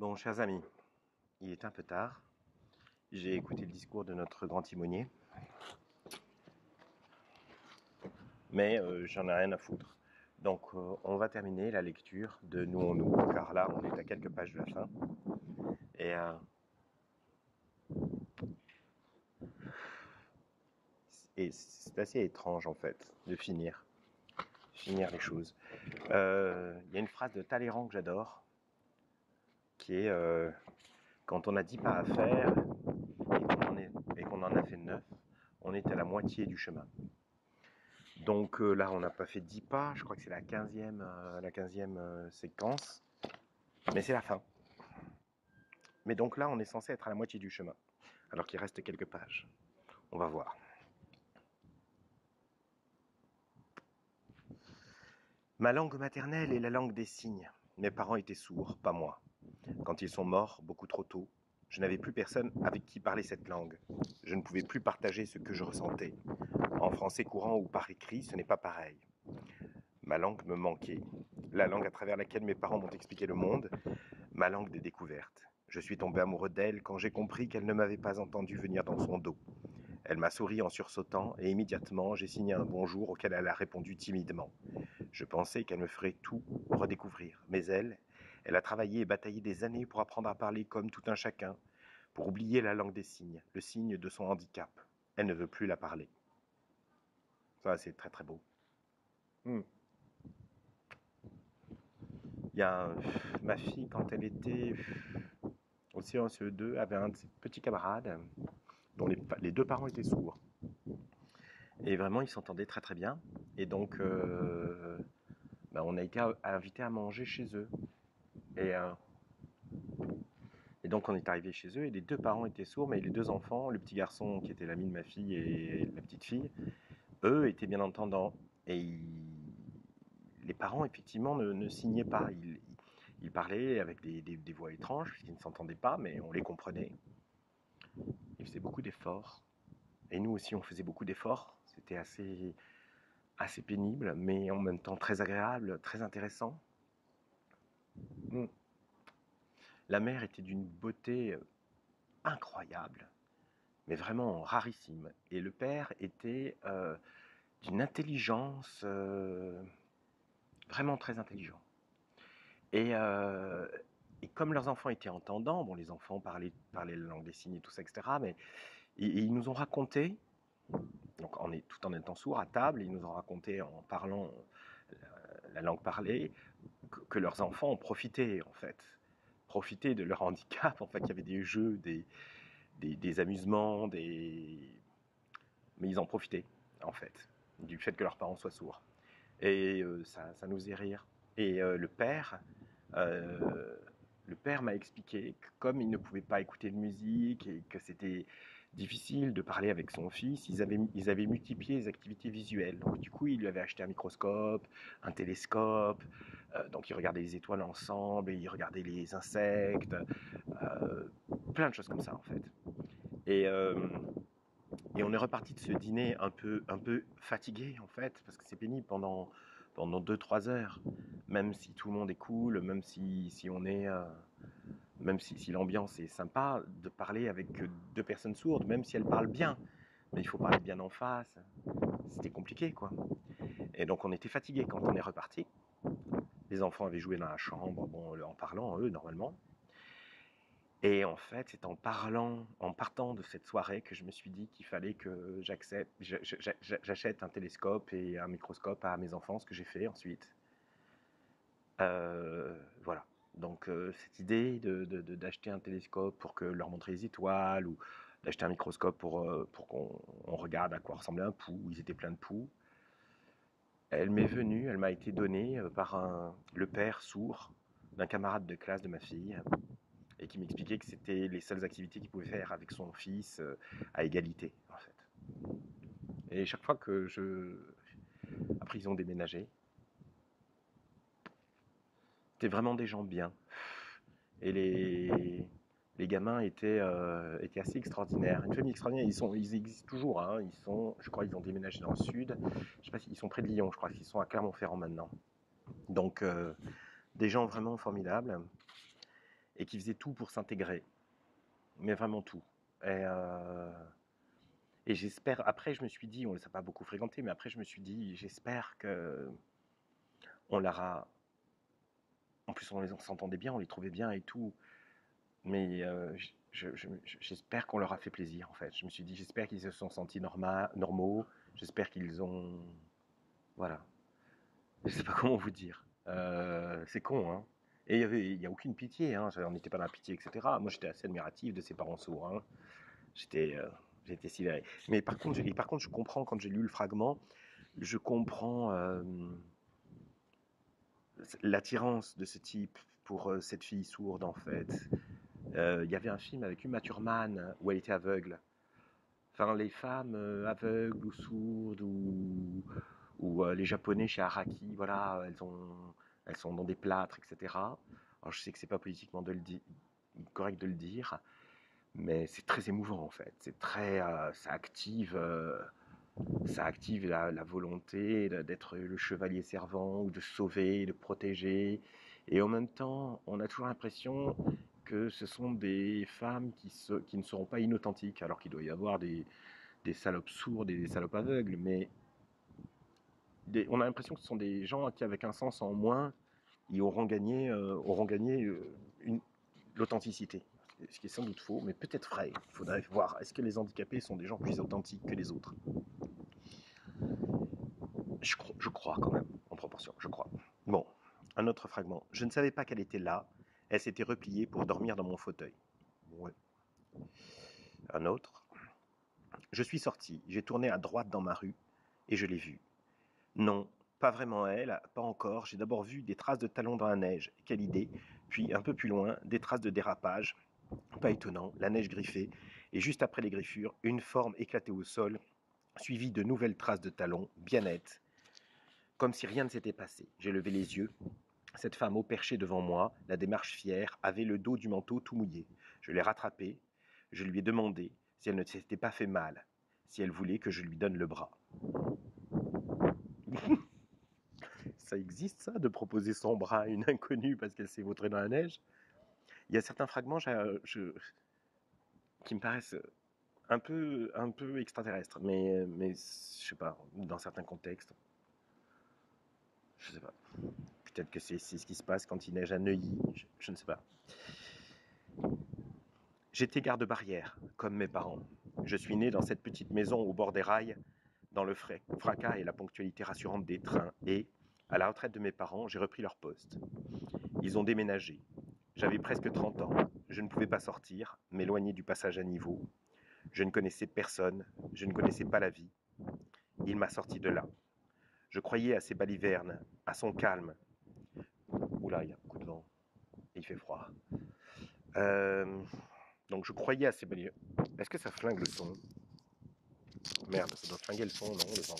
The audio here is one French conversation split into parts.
Bon, chers amis, il est un peu tard. J'ai écouté le discours de notre grand timonier, mais j'en ai rien à foutre. Donc, on va terminer la lecture de Nous en nous, car là, on est à quelques pages de la fin. Et c'est assez étrange, en fait, de finir les choses. Il y a une phrase de Talleyrand que j'adore, qui est quand on a 10 pas à faire et qu'on en a fait 9, on est à la moitié du chemin. Donc là, on n'a pas fait 10 pas, je crois que c'est la 15e séquence, mais c'est la fin. Mais donc là, on est censé être à la moitié du chemin, alors qu'il reste quelques pages. On va voir. Ma langue maternelle est la langue des signes. Mes parents étaient sourds, pas moi. Quand ils sont morts, beaucoup trop tôt, je n'avais plus personne avec qui parler cette langue. Je ne pouvais plus partager ce que je ressentais. En français courant ou par écrit, ce n'est pas pareil. Ma langue me manquait. La langue à travers laquelle mes parents m'ont expliqué le monde, ma langue des découvertes. Je suis tombé amoureux d'elle quand j'ai compris qu'elle ne m'avait pas entendu venir dans son dos. Elle m'a souri en sursautant et immédiatement j'ai signé un bonjour auquel elle a répondu timidement. Je pensais qu'elle me ferait tout redécouvrir, mais elle a travaillé et bataillé des années pour apprendre à parler comme tout un chacun, pour oublier la langue des signes, le signe de son handicap. Elle ne veut plus la parler. Ça, c'est très très beau. Il y a ma fille, quand elle était au CE2, avait un de ses petits camarades dont les deux parents étaient sourds. Et vraiment, ils s'entendaient très très bien. Et donc, on a été invités à manger chez eux. Et donc, on est arrivé chez eux et les deux parents étaient sourds, mais les deux enfants, le petit garçon qui était l'ami de ma fille et la petite fille, eux étaient bien entendants. Et les parents, effectivement, ne signaient pas. Ils parlaient avec des voix étranges, puisqu'ils ne s'entendaient pas, mais on les comprenait. Ils faisaient beaucoup d'efforts. Et nous aussi, on faisait beaucoup d'efforts. C'était assez pénible, mais en même temps très agréable, très intéressant. La mère était d'une beauté incroyable, mais vraiment rarissime. Et le père était d'une intelligence vraiment très intelligent. Et comme leurs enfants étaient entendants, bon, les enfants parlaient la langue des signes et tout ça, etc., mais ils nous ont raconté, donc tout en étant sourds à table, ils nous ont raconté en parlant la langue parlée, que leurs enfants ont profité, en fait. Profité de leur handicap, en fait, il y avait des jeux, des amusements, mais ils en profitaient, en fait, du fait que leurs parents soient sourds. Et ça nous faisait rire. Et le père m'a expliqué que comme il ne pouvait pas écouter de musique et que c'était difficile de parler avec son fils, ils avaient multiplié les activités visuelles. Donc du coup, il lui avait acheté un microscope, un télescope, donc ils regardaient les étoiles ensemble, et ils regardaient les insectes, plein de choses comme ça en fait. Et on est reparti de ce dîner un peu fatigué en fait, parce que c'est pénible pendant 2-3 heures, même si tout le monde est cool, même si on est, même si l'ambiance est sympa, de parler avec deux personnes sourdes, même si elles parlent bien, mais il faut parler bien en face. C'était compliqué quoi. Et donc on était fatigué quand on est reparti. Les enfants avaient joué dans la chambre, bon, en parlant eux normalement. Et en fait, c'est en partant de cette soirée que je me suis dit qu'il fallait que j'achète un télescope et un microscope à mes enfants, ce que j'ai fait ensuite. Voilà. Donc cette idée d'acheter un télescope pour que leur montrer les étoiles, ou d'acheter un microscope pour qu'on regarde à quoi ressemblait un pou, ils étaient pleins de poux, elle m'a été donnée par le père sourd d'un camarade de classe de ma fille, et qui m'expliquait que c'était les seules activités qu'il pouvait faire avec son fils à égalité, en fait. Et chaque fois que après, ils ont déménagé. C'était vraiment des gens bien. Et les gamins étaient assez extraordinaires. Une famille extraordinaire. Ils existent toujours. Hein. Je crois qu'ils ont déménagé dans le sud. Je sais pas s'ils sont près de Lyon. Je crois qu'ils sont à Clermont-Ferrand maintenant. Donc, des gens vraiment formidables. et qui faisait tout pour s'intégrer, mais vraiment tout. Et, euh, et j'espère, après je me suis dit, on ne les a pas beaucoup fréquentés, mais après je me suis dit, j'espère que on leur a, en plus on s'entendait bien, on les trouvait bien et tout, mais j'espère qu'on leur a fait plaisir en fait. Je me suis dit, j'espère qu'ils se sont sentis normaux, j'espère qu'ils ont, voilà, je sais pas comment vous dire. C'est con, hein. Et il y a aucune pitié, hein. On n'était pas dans la pitié, etc. Moi, j'étais assez admiratif de ses parents sourds, hein. J'étais, euh, j'étais sidéré. Mais par contre, je comprends quand j'ai lu le fragment, je comprends l'attirance de ce type pour cette fille sourde, en fait. Il y avait un film avec Uma Thurman où elle était aveugle. Enfin, les femmes aveugles ou sourdes ou les Japonais chez Araki, voilà, elles sont dans des plâtres, etc. Alors je sais que c'est pas politiquement correct de le dire, mais c'est très émouvant en fait. C'est très, ça active la volonté d'être le chevalier servant ou de sauver, de protéger. Et en même temps, on a toujours l'impression que ce sont des femmes qui ne seront pas inauthentiques, alors qu'il doit y avoir des salopes sourdes et des salopes aveugles, mais on a l'impression que ce sont des gens qui, avec un sens en moins, ils auront gagné l'authenticité. Ce qui est sans doute faux, mais peut-être vrai. Il faudrait voir. Est-ce que les handicapés sont des gens plus authentiques que les autres? Je crois quand même, en proportion, je crois. Bon, un autre fragment. Je ne savais pas qu'elle était là. Elle s'était repliée pour dormir dans mon fauteuil. Ouais. Un autre. Je suis sorti. J'ai tourné à droite dans ma rue et je l'ai vue. Non, pas vraiment elle, pas encore. J'ai d'abord vu des traces de talons dans la neige. Quelle idée. Puis un peu plus loin, des traces de dérapage. Pas étonnant, la neige griffée. Et juste après les griffures, une forme éclatée au sol, suivie de nouvelles traces de talons, bien nettes. Comme si rien ne s'était passé. J'ai levé les yeux. Cette femme au perché devant moi, la démarche fière, avait le dos du manteau tout mouillé. Je l'ai rattrapée. Je lui ai demandé si elle ne s'était pas fait mal, si elle voulait que je lui donne le bras. Ça existe, ça, de proposer son bras à une inconnue parce qu'elle s'est vautrée dans la neige? Il y a certains fragments qui me paraissent un peu extraterrestres, mais je sais pas, dans certains contextes, je sais pas. Peut-être que c'est ce qui se passe quand il neige à Neuilly, je ne sais pas. J'étais garde-barrière, comme mes parents. Je suis né dans cette petite maison au bord des rails, dans le fracas et la ponctualité rassurante des trains, et, à la retraite de mes parents, j'ai repris leur poste. Ils ont déménagé. J'avais presque 30 ans. Je ne pouvais pas sortir, m'éloigner du passage à niveau. Je ne connaissais personne, je ne connaissais pas la vie. Il m'a sorti de là. Je croyais à ses balivernes, à son calme. Oula, il y a beaucoup de vent. Et il fait froid. Donc je croyais à ces balivernes. Est-ce que ça flingue le son? Merde, ça doit flinguer le son, non, le vent.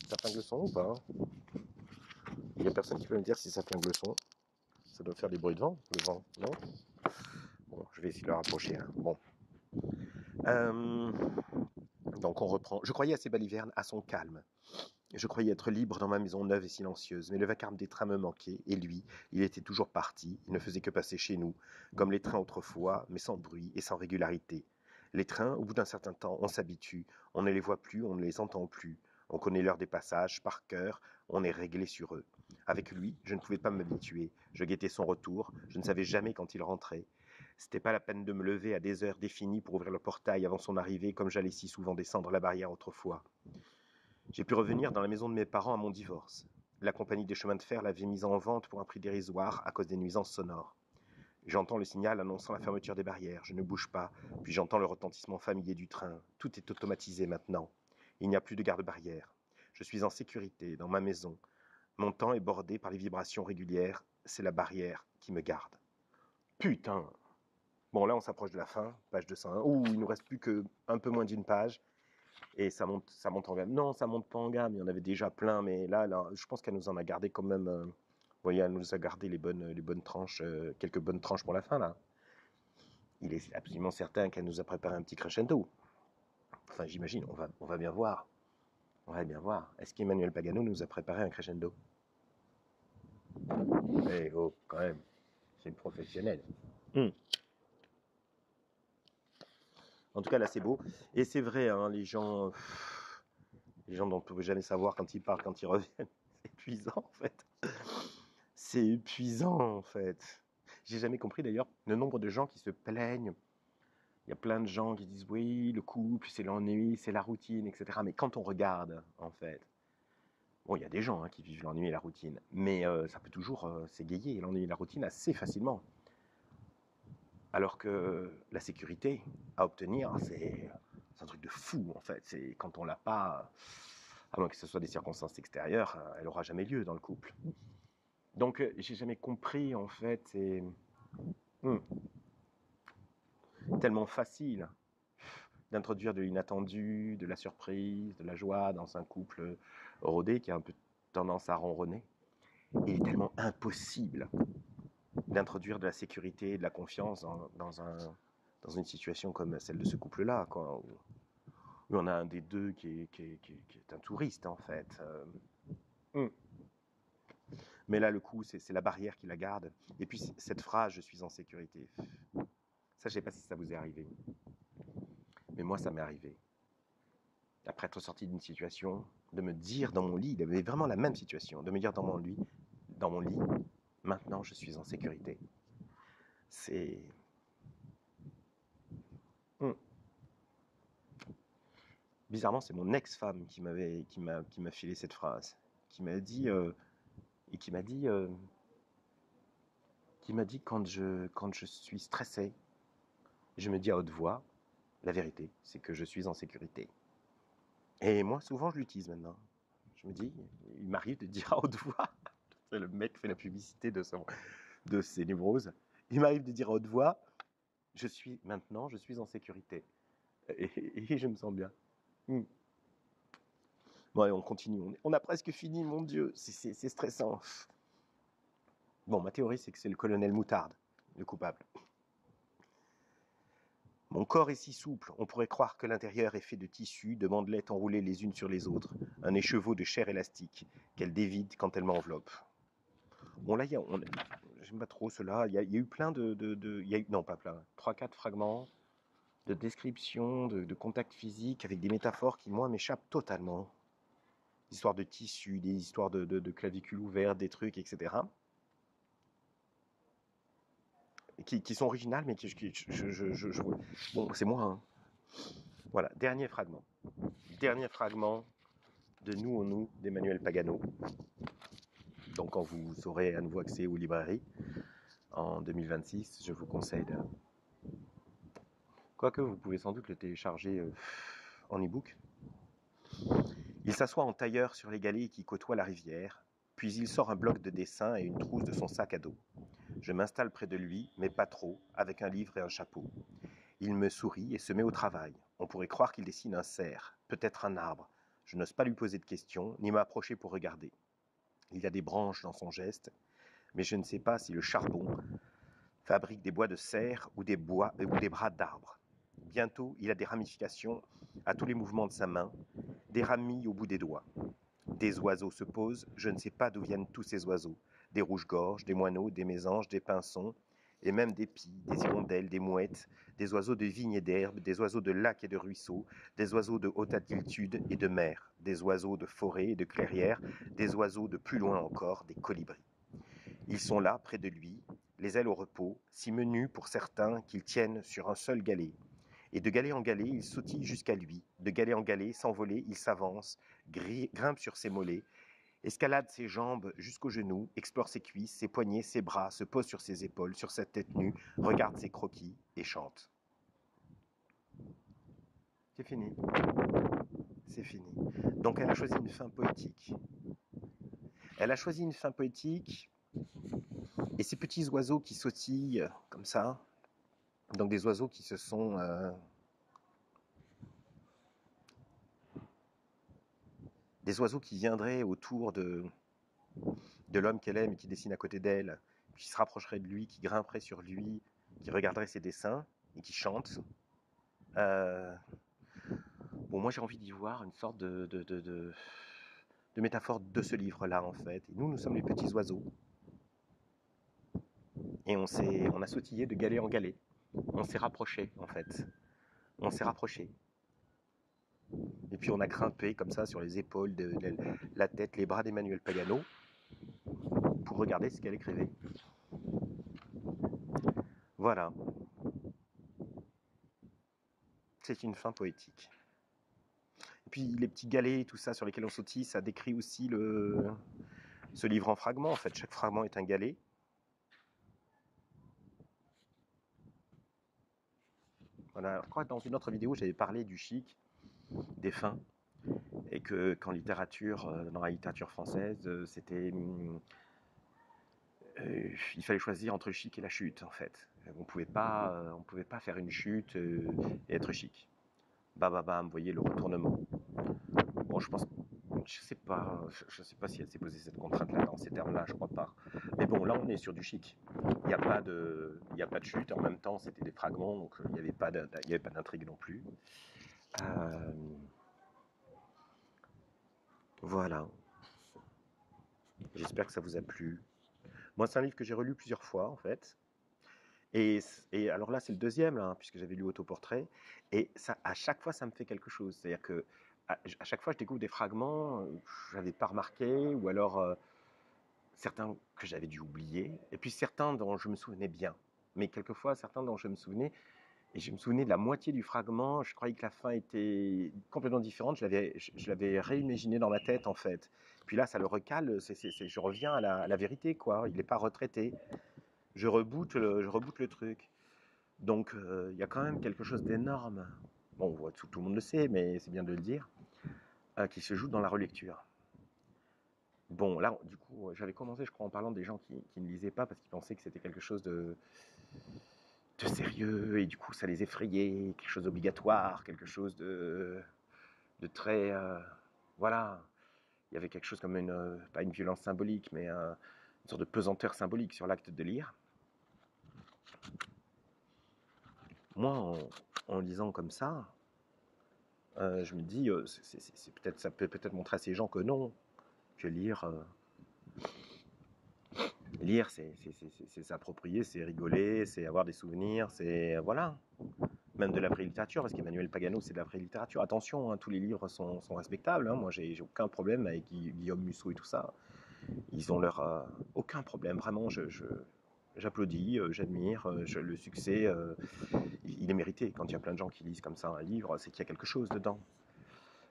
Ça flingue le son ou pas? Il n'y a personne qui peut me dire si ça flingue le son. Ça doit faire des bruits de vent, le vent, non? Bon, je vais essayer de le rapprocher. Hein. Bon. Donc on reprend. Je croyais à ces balivernes, à son calme. Je croyais être libre dans ma maison neuve et silencieuse, mais le vacarme des trains me manquait, et lui, il était toujours parti, il ne faisait que passer chez nous, comme les trains autrefois, mais sans bruit et sans régularité. Les trains, au bout d'un certain temps, on s'habitue, on ne les voit plus, on ne les entend plus, on connaît l'heure des passages par cœur, on est réglé sur eux. Avec lui, je ne pouvais pas m'habituer, je guettais son retour, je ne savais jamais quand il rentrait. C'était pas la peine de me lever à des heures définies pour ouvrir le portail avant son arrivée, comme j'allais si souvent descendre la barrière autrefois. J'ai pu revenir dans la maison de mes parents à mon divorce. La compagnie des chemins de fer l'avait mise en vente pour un prix dérisoire à cause des nuisances sonores. J'entends le signal annonçant la fermeture des barrières. Je ne bouge pas, puis j'entends le retentissement familier du train. Tout est automatisé maintenant. Il n'y a plus de garde-barrière. Je suis en sécurité dans ma maison. Mon temps est bordé par les vibrations régulières. C'est la barrière qui me garde. Putain! Bon, là, on s'approche de la fin, page 201. Ouh, il nous reste plus qu'un peu moins d'une page. Et ça monte en gamme. Non, ça monte pas en gamme, il y en avait déjà plein, mais là je pense qu'elle nous en a gardé quand même. Vous voyez, elle nous a gardé les bonnes tranches, quelques bonnes tranches pour la fin, là. Il est absolument certain qu'elle nous a préparé un petit crescendo. Enfin, j'imagine, on va bien voir. On va bien voir. Est-ce qu'Emmanuel Pagano nous a préparé un crescendo? Eh oh, quand même, c'est une professionnelle. Hum. En tout cas, là, c'est beau. Et c'est vrai, hein, les gens dont on ne pouvait jamais savoir quand ils partent, quand ils reviennent. C'est épuisant, en fait. C'est épuisant, en fait. J'ai jamais compris, d'ailleurs, le nombre de gens qui se plaignent. Il y a plein de gens qui disent, oui, le couple, c'est l'ennui, c'est la routine, etc. Mais quand on regarde, en fait, bon, il y a des gens, hein, qui vivent l'ennui et la routine, mais ça peut toujours s'égayer, l'ennui et la routine, assez facilement. Alors que la sécurité à obtenir, c'est un truc de fou, en fait. C'est quand on l'a pas, à moins que ce soit des circonstances extérieures, elle aura jamais lieu dans le couple. Donc, j'ai jamais compris, en fait. C'est tellement facile d'introduire de l'inattendu, de la surprise, de la joie dans un couple rodé qui a un peu tendance à ronronner. Il est tellement impossible d'introduire de la sécurité, de la confiance dans une situation comme celle de ce couple-là, quoi, où on a un des deux qui est un touriste, en fait. Mais là, le coup, c'est la barrière qui la garde. Et puis, cette phrase, je suis en sécurité. Ça, je ne sais pas si ça vous est arrivé. Mais moi, ça m'est arrivé. Après être sorti d'une situation, de me dire dans mon lit, il avait vraiment la même situation, de me dire dans mon lit, maintenant, je suis en sécurité. C'est... Bizarrement, c'est mon ex-femme qui m'a filé cette phrase, qui m'a dit et qui m'a dit quand je suis stressé, je me dis à haute voix, la vérité, c'est que je suis en sécurité. Et moi, souvent, je l'utilise maintenant. Je me dis, il m'arrive de dire à haute voix, c'est le mec qui fait la publicité de ses névroses. Il m'arrive de dire à haute voix, je suis en sécurité et je me sens bien. Bon, allez, on continue. On a presque fini, mon Dieu. C'est stressant. Bon, ma théorie, c'est que c'est le colonel Moutarde, le coupable. Mon corps est si souple, on pourrait croire que l'intérieur est fait de tissus, de bandelettes enroulées les unes sur les autres, un écheveau de chair élastique, qu'elle dévide quand elle m'enveloppe. Bon, là, j'aime pas trop cela. Il y a eu plein non, pas plein. 3-4 fragments de description, de contact physique avec des métaphores qui, moi, m'échappent totalement. Des histoires de tissus, des histoires de clavicules ouvertes, des trucs, etc. Qui sont originales, mais bon, c'est moi. Hein. Voilà, dernier fragment. Dernier fragment de Nous en nous d'Emmanuel Pagano. Donc, quand vous aurez à nouveau accès aux librairies en 2026, je vous conseille de. Quoique, vous pouvez sans doute le télécharger en e-book. Il s'assoit en tailleur sur les galets qui côtoient la rivière, puis il sort un bloc de dessin et une trousse de son sac à dos. Je m'installe près de lui, mais pas trop, avec un livre et un chapeau. Il me sourit et se met au travail. On pourrait croire qu'il dessine un cerf, peut-être un arbre. Je n'ose pas lui poser de questions, ni m'approcher pour regarder. Il y a des branches dans son geste, mais je ne sais pas si le charbon fabrique des bois de cerf ou des bras d'arbres. Bientôt, il a des ramifications à tous les mouvements de sa main, des ramis au bout des doigts. Des oiseaux se posent, je ne sais pas d'où viennent tous ces oiseaux. Des rouges-gorges, des moineaux, des mésanges, des pinsons, et même des pies, des hirondelles, des mouettes, des oiseaux de vignes et d'herbes, des oiseaux de lacs et de ruisseaux, des oiseaux de haute altitude et de mer, des oiseaux de forêt et de clairière, des oiseaux de plus loin encore, des colibris. Ils sont là, près de lui, les ailes au repos, si menus pour certains qu'ils tiennent sur un seul galet. Et de galet en galet, il sautille jusqu'à lui. De galet en galet, s'envoler, il s'avance, grimpe sur ses mollets, escalade ses jambes jusqu'aux genoux, explore ses cuisses, ses poignets, ses bras, se pose sur ses épaules, sur sa tête nue, regarde ses croquis et chante. C'est fini. C'est fini. Donc elle a choisi une fin poétique. Elle a choisi une fin poétique et ces petits oiseaux qui sautillent comme ça, donc des oiseaux qui se sont... des oiseaux qui viendraient autour de l'homme qu'elle aime et qui dessine à côté d'elle, qui se rapprocherait de lui, qui grimperait sur lui, qui regarderait ses dessins et qui chante. Bon, moi j'ai envie d'y voir une sorte de métaphore de ce livre-là en fait. Et nous sommes les petits oiseaux. et on a sautillé de galet en galet. On s'est rapproché en fait. On s'est rapproché. Et puis on a grimpé comme ça sur les épaules, la tête, les bras d'Emmanuel Pagano pour regarder ce qu'elle écrivait. Voilà. C'est une fin poétique. Et puis les petits galets, tout ça sur lesquels on sautille, ça décrit aussi ce livre en fragments. En fait, chaque fragment est un galet. Voilà. Alors, je crois que dans une autre vidéo, j'avais parlé du chic, des fins, et que qu'en littérature, dans la littérature française, il fallait choisir entre le chic et la chute, en fait. On pouvait pas faire une chute et être chic. Bam, vous voyez le retournement. Bon, je sais pas si elle s'est posée cette contrainte-là dans ces termes-là, je crois pas. Mais bon, là, on est sur du chic. Il n'y a pas de chute. En même temps, c'était des fragments, donc il n'y avait pas d'intrigue non plus. Voilà. J'espère que ça vous a plu. Moi, c'est un livre que j'ai relu plusieurs fois, en fait. Et alors là, c'est le deuxième, là, puisque j'avais lu Autoportrait. Et ça, à chaque fois, ça me fait quelque chose. C'est-à-dire que à chaque fois, je découvre des fragments que je n'avais pas remarqués, ou alors certains que j'avais dû oublier, et puis certains dont je me souvenais bien. Mais quelquefois, certains dont je me souvenais, et je me souvenais de la moitié du fragment, je croyais que la fin était complètement différente, je l'avais réimaginé dans ma tête, en fait. Puis là, ça le recale, je reviens à la vérité, quoi. Il n'est pas retraité. Je reboote le truc. Donc, il y a quand même quelque chose d'énorme. Bon, tout le monde le sait, mais c'est bien de le dire, qui se joue dans la relecture. Bon, là, du coup, j'avais commencé, je crois, en parlant des gens qui ne lisaient pas parce qu'ils pensaient que c'était quelque chose de sérieux, et du coup, ça les effrayait, quelque chose d'obligatoire, quelque chose de très... voilà. Il y avait quelque chose comme pas une violence symbolique, mais une sorte de pesanteur symbolique sur l'acte de lire. Moi, en lisant comme ça, je me dis, ça peut peut-être montrer à ces gens que non, que lire, c'est s'approprier, c'est rigoler, c'est avoir des souvenirs, c'est voilà, même de la vraie littérature, parce qu'Emmanuel Pagano, c'est de la vraie littérature. Attention, hein, tous les livres sont respectables. Hein. Moi, j'ai aucun problème avec Guillaume Musso et tout ça. Ils ont leur aucun problème, vraiment. J'applaudis, j'admire, le succès, il est mérité. Quand il y a plein de gens qui lisent comme ça un livre, c'est qu'il y a quelque chose dedans.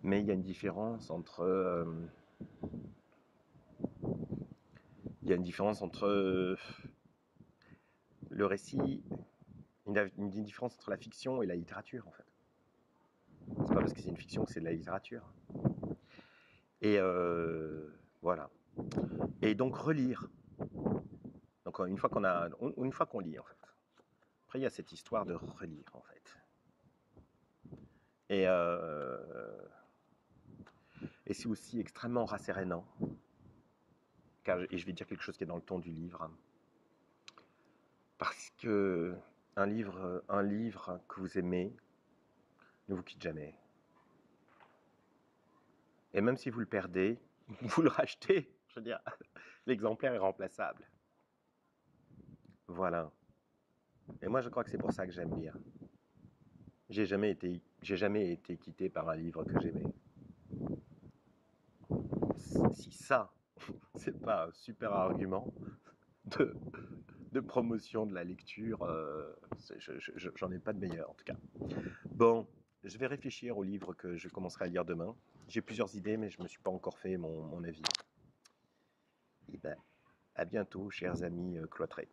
Mais il y a une différence entre le récit, une différence entre la fiction et la littérature, en fait. C'est pas parce que c'est une fiction que c'est de la littérature. Et voilà. Et donc relire. Donc une fois qu'on lit, en fait. Après, il y a cette histoire de relire, en fait. Et c'est aussi extrêmement rassérénant. Et je vais dire quelque chose qui est dans le ton du livre. Hein. Parce que un livre que vous aimez ne vous quitte jamais. Et même si vous le perdez, vous le rachetez. Je veux dire, l'exemplaire est remplaçable. Voilà. Et moi, je crois que c'est pour ça que j'aime lire. J'ai jamais été quitté par un livre que j'aimais. Si ça, c'est pas un super argument de promotion de la lecture, j'en ai pas de meilleur en tout cas. Bon, je vais réfléchir au livre que je commencerai à lire demain. J'ai plusieurs idées, mais je me suis pas encore fait mon avis. Et ben, à bientôt, chers amis cloîtrés.